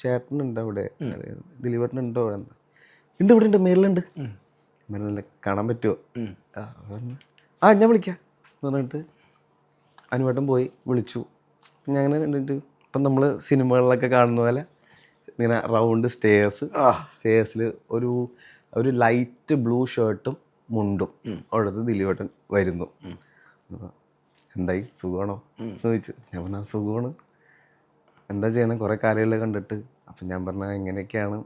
ചേട്ടനുണ്ട് അവിടെ, ദിലീപേട്ടനുണ്ടോ അവിടെ? ഉണ്ട്, ഇവിടെ ഉണ്ട്, മേളിലുണ്ട്. മേളിൽ കാണാൻ പറ്റുമോ? പറഞ്ഞു ഞാൻ വിളിക്കാം എന്ന് പറഞ്ഞിട്ട് അനുവേട്ടൻ പോയി വിളിച്ചു. ഞാൻ അങ്ങനെ കണ്ടിട്ട് ഇപ്പം നമ്മൾ സിനിമകളിലൊക്കെ കാണുന്ന പോലെ ഇങ്ങനെ റൗണ്ട് സ്റ്റേഴ്സിൽ ഒരു ലൈറ്റ് ബ്ലൂ ഷർട്ടും മുണ്ടും അവിടുത്തെ ദിലീപേട്ടൻ വരുന്നു. എന്തായി, സുഖമാണോ എന്ന് ചോദിച്ചു. ഞാൻ പറഞ്ഞ സുഖമാണ്, എന്താ ചെയ്യണം, കുറേ കാര്യമെല്ലാം കണ്ടിട്ട്. അപ്പം ഞാൻ പറഞ്ഞ എങ്ങനെയൊക്കെയാണ്,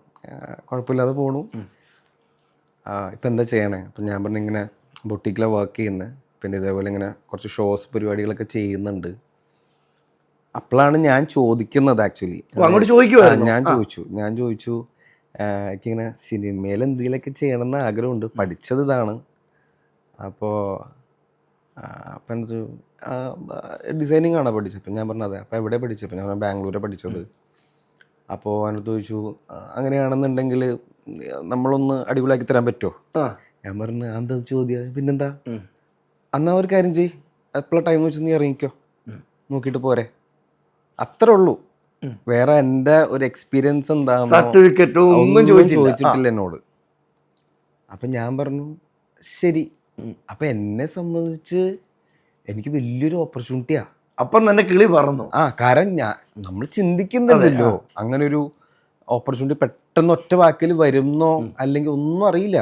കുഴപ്പമില്ലാതെ പോണു. ഇപ്പം എന്താ ചെയ്യണേ? അപ്പം ഞാൻ പറഞ്ഞ ഇങ്ങനെ ബൊട്ടിക്കിലാണ് വർക്ക് ചെയ്യുന്നത്, പിന്നെ ഇതേപോലെ ഇങ്ങനെ കുറച്ച് ഷോസ് പരിപാടികളൊക്കെ ചെയ്യുന്നുണ്ട്. അപ്പോഴാണ് ഞാൻ ചോദിക്കുന്നത് ആക്ച്വലി. ഞാൻ ചോദിച്ചു എനിക്കിങ്ങനെ സിനിമയിൽ എന്തെങ്കിലുമൊക്കെ ചെയ്യണമെന്ന് ആഗ്രഹമുണ്ട്, പഠിച്ചത് ഇതാണ്. അപ്പോൾ എന്താ ഡിസൈനിങ് ആണോ പഠിച്ചത്? അപ്പം ഞാൻ പറഞ്ഞത് അപ്പോൾ എവിടെ പഠിച്ചത്? ഞാൻ ബാംഗ്ലൂരാണ് പഠിച്ചത്. അപ്പോൾ അതിനകത്ത് ചോദിച്ചു അങ്ങനെയാണെന്നുണ്ടെങ്കിൽ നമ്മളൊന്ന് അടിപൊളിയാക്കി തരാൻ പറ്റുമോ? ഞാൻ പറഞ്ഞു എന്താ ചോദ്യം, പിന്നെന്താ, എന്നാൽ ഒരു കാര്യം ചെയ്യ്, എപ്പോഴാണ് ടൈം വെച്ച് നീ ഇറങ്ങിക്കോ, നോക്കിയിട്ട് പോരെ, അത്രേ ഉള്ളൂ. വേറെ എൻ്റെ ഒരു എക്സ്പീരിയൻസ് എന്താണെന്നോ ഒന്നും ചോദിച്ചിട്ടില്ല എന്നോട്. അപ്പം ഞാൻ പറഞ്ഞു ശരി. അപ്പം എന്നെ സംബന്ധിച്ച് എനിക്ക് വലിയൊരു ഓപ്പർച്യൂണിറ്റിയാ. അപ്പം തന്നെ കിളി പറന്നു. കാരണം നമ്മൾ ചിന്തിക്കുന്നില്ലല്ലോ അങ്ങനെ ഒരു ഓപ്പർച്യൂണിറ്റി പെട്ടെന്ന് ഒറ്റ വാക്കിൽ വരുന്നോ അല്ലെങ്കിൽ ഒന്നും അറിയില്ല.